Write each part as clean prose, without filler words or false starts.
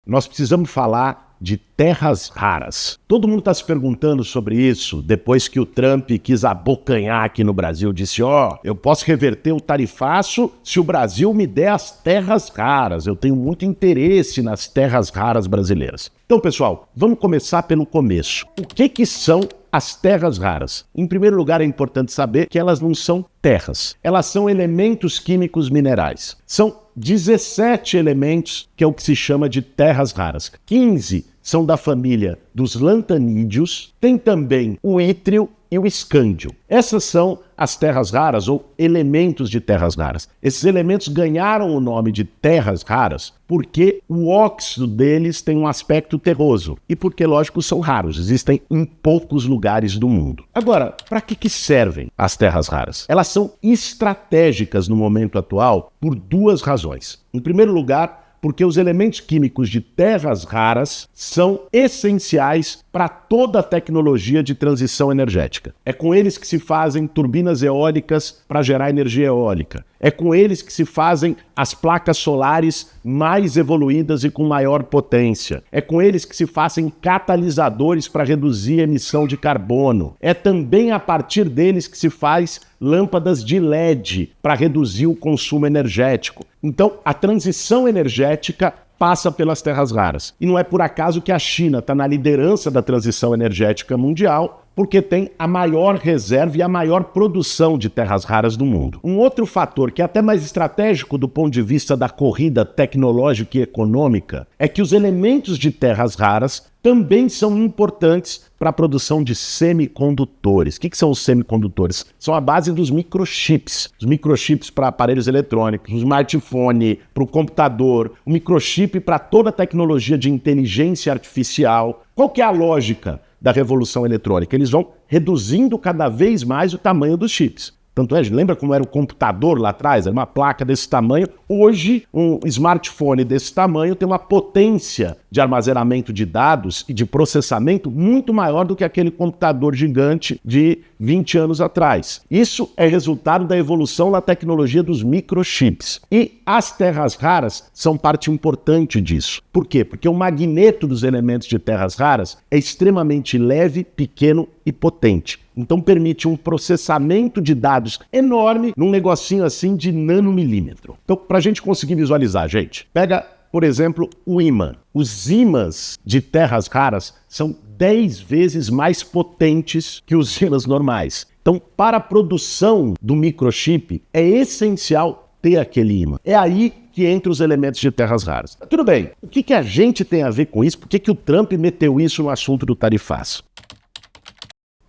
Nós precisamos falar de terras raras. Todo mundo está se perguntando sobre isso depois que o Trump quis abocanhar aqui no Brasil. Disse, eu posso reverter o tarifaço se o Brasil me der as terras raras. Eu tenho muito interesse nas terras raras brasileiras. Então, pessoal, vamos começar pelo começo. O que são as terras raras? Em primeiro lugar, é importante saber que elas não são terras. Elas são elementos químicos minerais. São 17 elementos que é o que se chama de terras raras. 15 são da família dos lantanídeos, tem também o ítrio e o escândio. Essas são as terras raras ou elementos de terras raras. Esses elementos ganharam o nome de terras raras porque o óxido deles tem um aspecto terroso e porque, lógico, são raros, existem em poucos lugares do mundo. Agora, para que servem as terras raras? Elas são estratégicas no momento atual por duas razões. Em primeiro lugar, porque os elementos químicos de terras raras são essenciais para toda a tecnologia de transição energética. É com eles que se fazem turbinas eólicas para gerar energia eólica. É com eles que se fazem as placas solares mais evoluídas e com maior potência. É com eles que se fazem catalisadores para reduzir a emissão de carbono. É também a partir deles que se faz lâmpadas de LED para reduzir o consumo energético. Então, a transição energética passa pelas terras raras. E não é por acaso que a China está na liderança da transição energética mundial, porque tem a maior reserva e a maior produção de terras raras do mundo. Um outro fator que é até mais estratégico do ponto de vista da corrida tecnológica e econômica é que os elementos de terras raras também são importantes para a produção de semicondutores. O que são os semicondutores? São a base dos microchips. Os microchips para aparelhos eletrônicos, o smartphone, para o computador, o microchip para toda a tecnologia de inteligência artificial. Qual que é a lógica da revolução eletrônica? Eles vão reduzindo cada vez mais o tamanho dos chips. Tanto é, lembra como era o computador lá atrás? Era uma placa desse tamanho. Hoje, um smartphone desse tamanho tem uma potência de armazenamento de dados e de processamento muito maior do que aquele computador gigante de 20 anos atrás. Isso é resultado da evolução na tecnologia dos microchips. E as terras raras são parte importante disso. Por quê? Porque o magneto dos elementos de terras raras é extremamente leve, pequeno e potente. Então permite um processamento de dados enorme num negocinho assim de nanomilímetro. Então, para a gente conseguir visualizar, gente, pega, por exemplo, o ímã. Os ímãs de terras raras são 10 vezes mais potentes que os ímãs normais. Então, para a produção do microchip, é essencial ter aquele ímã. É aí que entra os elementos de terras raras. Tudo bem, o que a gente tem a ver com isso? Por que o Trump meteu isso no assunto do tarifaço?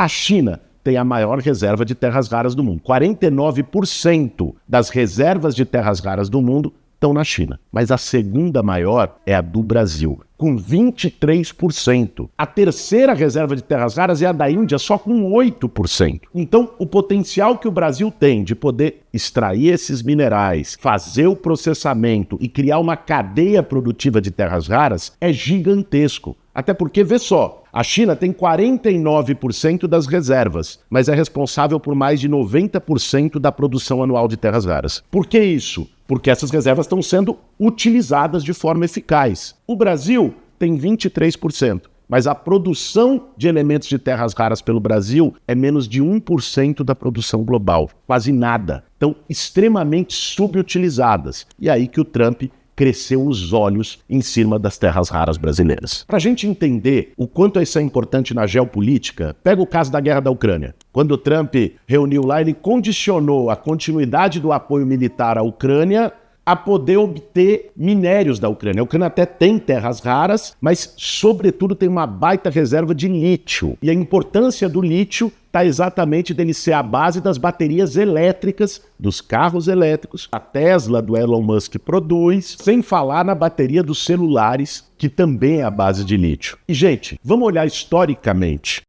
A China tem a maior reserva de terras raras do mundo. 49% das reservas de terras raras do mundo estão na China. Mas a segunda maior é a do Brasil, com 23%. A terceira reserva de terras raras é a da Índia, só com 8%. Então, o potencial que o Brasil tem de poder extrair esses minerais, fazer o processamento e criar uma cadeia produtiva de terras raras é gigantesco. Até porque, vê só, a China tem 49% das reservas, mas é responsável por mais de 90% da produção anual de terras raras. Por que isso? Porque essas reservas estão sendo utilizadas de forma eficaz. O Brasil tem 23%, mas a produção de elementos de terras raras pelo Brasil é menos de 1% da produção global, quase nada. Então, extremamente subutilizadas. E aí que o Trump cresceu os olhos em cima das terras raras brasileiras. Para a gente entender o quanto isso é importante na geopolítica, pega o caso da guerra da Ucrânia. Quando o Trump reuniu lá, ele condicionou a continuidade do apoio militar à Ucrânia a poder obter minérios da Ucrânia. A Ucrânia até tem terras raras, mas, sobretudo, tem uma baita reserva de lítio. E a importância do lítio está exatamente dele ser a base das baterias elétricas, dos carros elétricos, a Tesla do Elon Musk produz, sem falar na bateria dos celulares, que também é a base de lítio. E, gente, vamos olhar historicamente.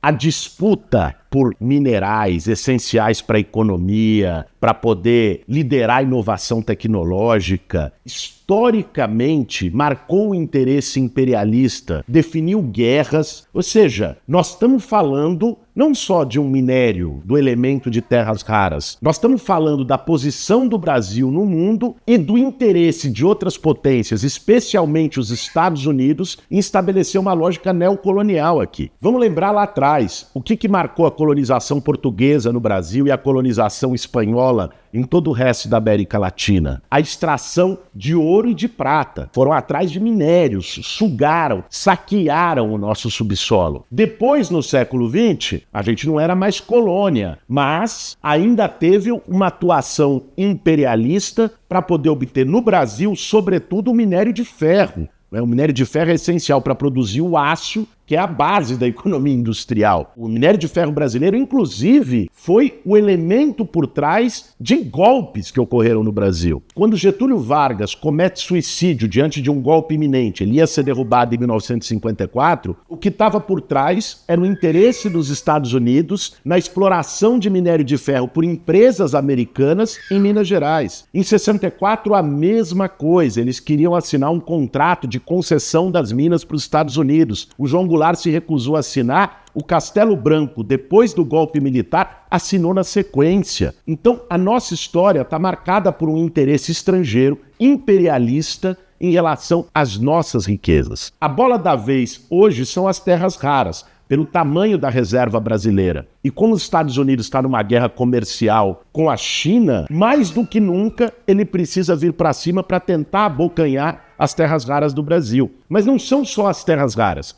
A disputa por minerais essenciais para a economia, para poder liderar a inovação tecnológica, historicamente marcou o interesse imperialista, definiu guerras. Ou seja, nós estamos falando não só de um minério, do elemento de terras raras, nós estamos falando da posição do Brasil no mundo e do interesse de outras potências, especialmente os Estados Unidos, em estabelecer uma lógica neocolonial aqui. Vamos lembrar lá atrás, o que marcou a colonização portuguesa no Brasil e a colonização espanhola em todo o resto da América Latina? A extração de ouro e de prata. Foram atrás de minérios, sugaram, saquearam o nosso subsolo. Depois, no século XX, a gente não era mais colônia, mas ainda teve uma atuação imperialista para poder obter no Brasil, sobretudo, o minério de ferro. O minério de ferro é essencial para produzir o aço, que é a base da economia industrial. O minério de ferro brasileiro, inclusive, foi o elemento por trás de golpes que ocorreram no Brasil. Quando Getúlio Vargas comete suicídio diante de um golpe iminente, ele ia ser derrubado em 1954, o que estava por trás era o interesse dos Estados Unidos na exploração de minério de ferro por empresas americanas em Minas Gerais. Em 64, a mesma coisa. Eles queriam assinar um contrato de concessão das minas para os Estados Unidos. O João Goulart se recusou a assinar. O Castelo Branco, depois do golpe militar, assinou na sequência. Então, a nossa história está marcada por um interesse estrangeiro, imperialista, em relação às nossas riquezas. A bola da vez hoje são as terras raras, pelo tamanho da reserva brasileira. E como os Estados Unidos está numa guerra comercial com a China, mais do que nunca ele precisa vir para cima para tentar abocanhar as terras raras do Brasil. Mas não são só as terras raras.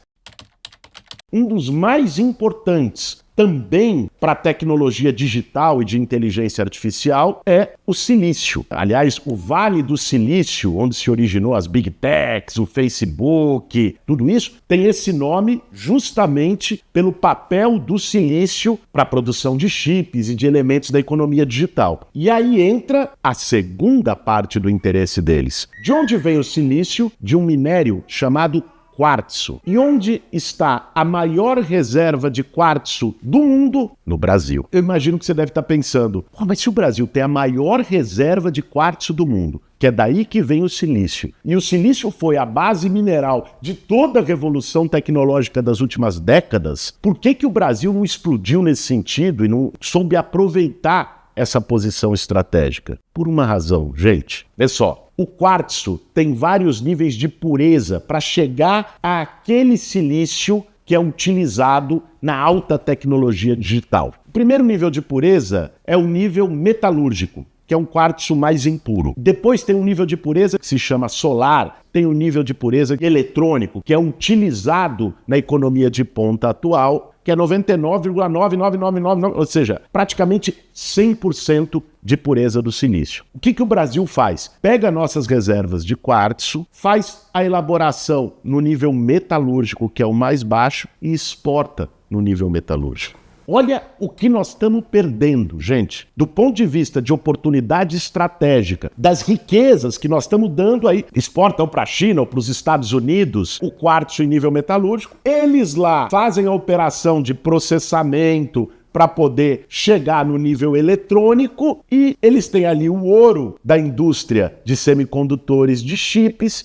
Um dos mais importantes também para a tecnologia digital e de inteligência artificial é o silício. Aliás, o Vale do Silício, onde se originou as Big Techs, o Facebook, tudo isso, tem esse nome justamente pelo papel do silício para a produção de chips e de elementos da economia digital. E aí entra a segunda parte do interesse deles. De onde vem o silício? De um minério chamado quartzo. E onde está a maior reserva de quartzo do mundo? No Brasil. Eu imagino que você deve estar pensando, mas se o Brasil tem a maior reserva de quartzo do mundo, que é daí que vem o silício, e o silício foi a base mineral de toda a revolução tecnológica das últimas décadas, por que o Brasil não explodiu nesse sentido e não soube aproveitar essa posição estratégica? Por uma razão, gente. Vê só. O quartzo tem vários níveis de pureza para chegar àquele silício que é utilizado na alta tecnologia digital. O primeiro nível de pureza é o nível metalúrgico, que é um quartzo mais impuro. Depois tem um nível de pureza que se chama solar, tem um nível de pureza eletrônico, que é utilizado na economia de ponta atual, que é 99,99999, ou seja, praticamente 100% de pureza do silício. O que o Brasil faz? Pega nossas reservas de quartzo, faz a elaboração no nível metalúrgico, que é o mais baixo, e exporta no nível metalúrgico. Olha o que nós estamos perdendo, gente. Do ponto de vista de oportunidade estratégica, das riquezas que nós estamos dando aí, exportam para a China ou para os Estados Unidos o quartzo em nível metalúrgico, eles lá fazem a operação de processamento para poder chegar no nível eletrônico e eles têm ali o ouro da indústria de semicondutores, de chips.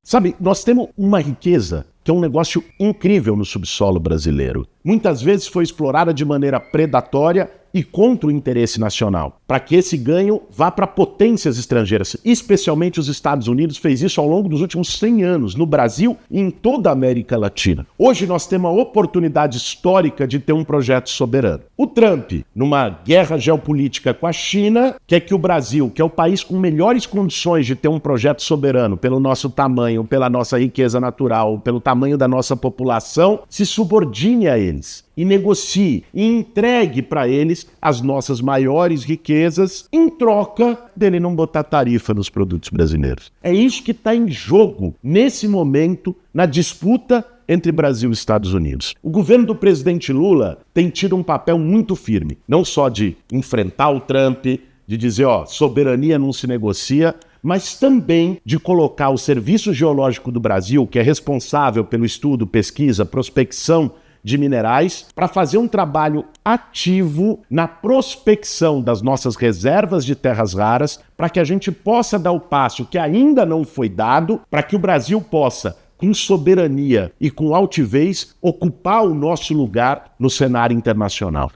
Sabe, nós temos uma riqueza que é um negócio incrível no subsolo brasileiro. Muitas vezes foi explorada de maneira predatória e contra o interesse nacional, para que esse ganho vá para potências estrangeiras, especialmente os Estados Unidos fez isso ao longo dos últimos 100 anos, no Brasil e em toda a América Latina. Hoje nós temos a oportunidade histórica de ter um projeto soberano. O Trump, numa guerra geopolítica com a China, quer que o Brasil, que é o país com melhores condições de ter um projeto soberano pelo nosso tamanho, pela nossa riqueza natural, pelo tamanho da nossa população, se subordine a eles e negocie e entregue para eles as nossas maiores riquezas em troca dele não botar tarifa nos produtos brasileiros. É isso que está em jogo nesse momento na disputa entre Brasil e Estados Unidos. O governo do presidente Lula tem tido um papel muito firme, não só de enfrentar o Trump, de dizer, soberania não se negocia, mas também de colocar o Serviço Geológico do Brasil, que é responsável pelo estudo, pesquisa, prospecção de minerais para fazer um trabalho ativo na prospecção das nossas reservas de terras raras, para que a gente possa dar o passo que ainda não foi dado, para que o Brasil possa, com soberania e com altivez, ocupar o nosso lugar no cenário internacional.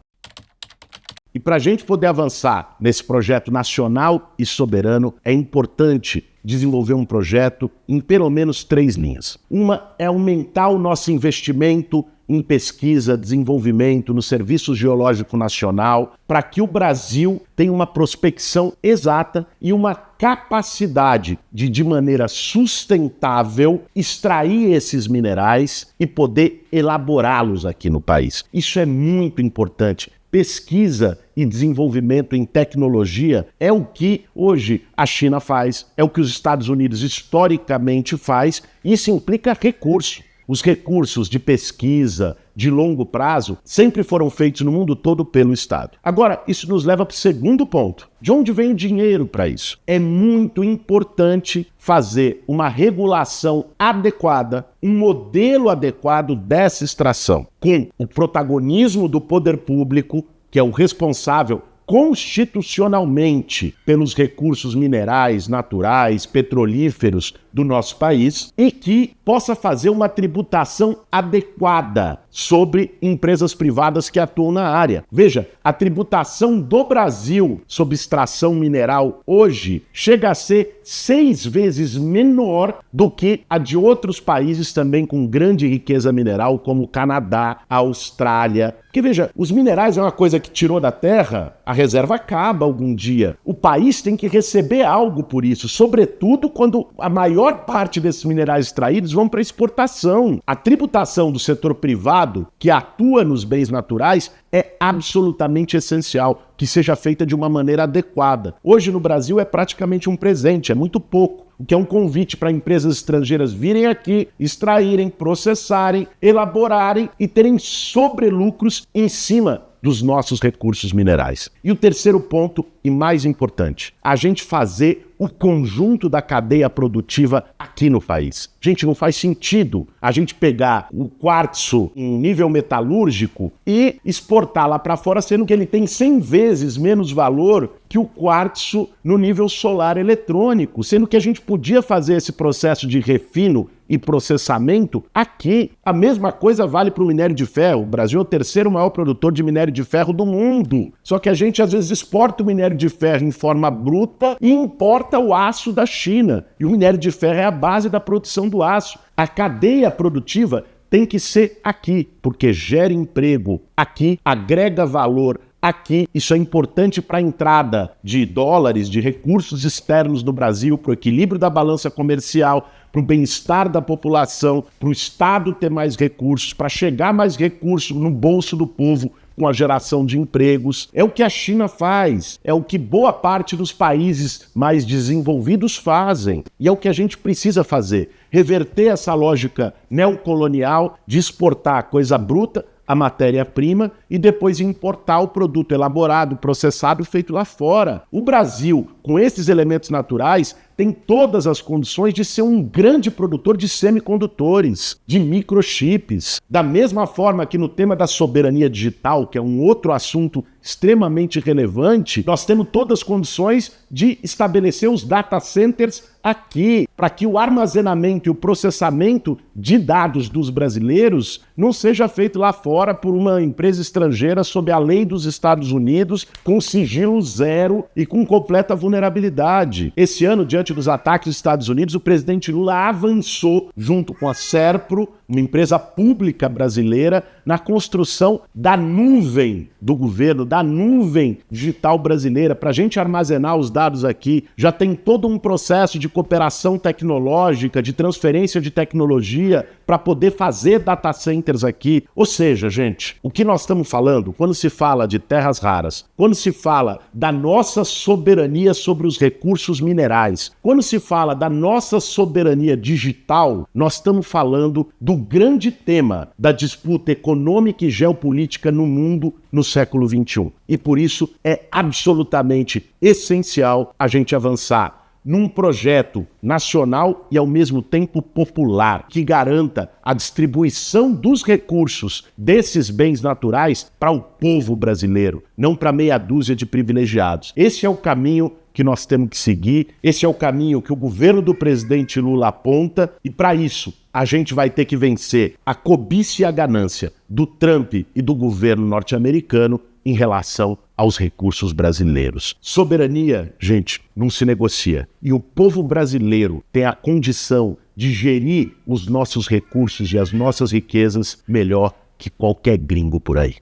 E para a gente poder avançar nesse projeto nacional e soberano, é importante desenvolver um projeto em pelo menos 3 linhas. Uma é aumentar o nosso investimento em pesquisa, desenvolvimento, no Serviço Geológico Nacional, para que o Brasil tenha uma prospecção exata e uma capacidade de maneira sustentável, extrair esses minerais e poder elaborá-los aqui no país. Isso é muito importante. Pesquisa e desenvolvimento em tecnologia é o que hoje a China faz, é o que os Estados Unidos historicamente faz, e isso implica recurso. Os recursos de pesquisa de longo prazo sempre foram feitos no mundo todo pelo Estado. Agora, isso nos leva para o segundo ponto. De onde vem o dinheiro para isso? É muito importante fazer uma regulação adequada, um modelo adequado dessa extração, com o protagonismo do poder público, que é o responsável constitucionalmente pelos recursos minerais, naturais, petrolíferos do nosso país, e que possa fazer uma tributação adequada sobre empresas privadas que atuam na área. Veja, a tributação do Brasil sobre extração mineral hoje chega a ser 6 vezes menor do que a de outros países também com grande riqueza mineral, como o Canadá, a Austrália. Porque veja, os minerais é uma coisa que tirou da terra, a reserva acaba algum dia. O país tem que receber algo por isso, sobretudo quando a maior parte desses minerais extraídos vão para exportação. A tributação do setor privado, que atua nos bens naturais, é absolutamente essencial que seja feita de uma maneira adequada. Hoje no Brasil é praticamente um presente, é muito pouco, o que é um convite para empresas estrangeiras virem aqui, extraírem, processarem, elaborarem e terem sobrelucros em cima dos nossos recursos minerais. E o terceiro ponto, e mais importante, a gente fazer o conjunto da cadeia produtiva aqui no país. Gente, não faz sentido a gente pegar o quartzo em nível metalúrgico e exportar lá para fora, sendo que ele tem 100 vezes menos valor que o quartzo no nível solar eletrônico, sendo que a gente podia fazer esse processo de refino e processamento aqui. A mesma coisa vale para o minério de ferro. O Brasil é o terceiro maior produtor de minério de ferro do mundo. Só que a gente às vezes exporta o minério de ferro em forma bruta e importa o aço da China. E o minério de ferro é a base da produção do aço. A cadeia produtiva tem que ser aqui, porque gera emprego aqui, agrega valor aqui. Isso é importante para a entrada de dólares, de recursos externos do Brasil, para o equilíbrio da balança comercial, para o bem-estar da população, para o Estado ter mais recursos, para chegar mais recursos no bolso do povo com a geração de empregos. É o que a China faz, é o que boa parte dos países mais desenvolvidos fazem. E é o que a gente precisa fazer, reverter essa lógica neocolonial de exportar a coisa bruta, a matéria-prima, e depois importar o produto elaborado, processado, feito lá fora. O Brasil, com esses elementos naturais, tem todas as condições de ser um grande produtor de semicondutores, de microchips. Da mesma forma que no tema da soberania digital, que é um outro assunto extremamente relevante, nós temos todas as condições de estabelecer os data centers aqui, para que o armazenamento e o processamento de dados dos brasileiros não seja feito lá fora por uma empresa estrangeira sob a lei dos Estados Unidos, com sigilo zero e com completa vulnerabilidade. Esse ano, diante dos ataques dos Estados Unidos, o presidente Lula avançou, junto com a Serpro, uma empresa pública brasileira, na construção da nuvem do governo, da nuvem digital brasileira, para a gente armazenar os dados aqui. Já tem todo um processo de cooperação tecnológica, de transferência de tecnologia, para poder fazer data centers aqui. Ou seja, gente, o que nós estamos falando, quando se fala de terras raras, quando se fala da nossa soberania sobre os recursos minerais, quando se fala da nossa soberania digital, nós estamos falando do grande tema da disputa econômica e geopolítica no mundo no século XXI. E por isso é absolutamente essencial a gente avançar num projeto nacional e, ao mesmo tempo, popular, que garanta a distribuição dos recursos desses bens naturais para o povo brasileiro, não para meia dúzia de privilegiados. Esse é o caminho que nós temos que seguir, esse é o caminho que o governo do presidente Lula aponta, e para isso a gente vai ter que vencer a cobiça e a ganância do Trump e do governo norte-americano em relação aos recursos brasileiros. Soberania, gente, não se negocia. E o povo brasileiro tem a condição de gerir os nossos recursos e as nossas riquezas melhor que qualquer gringo por aí.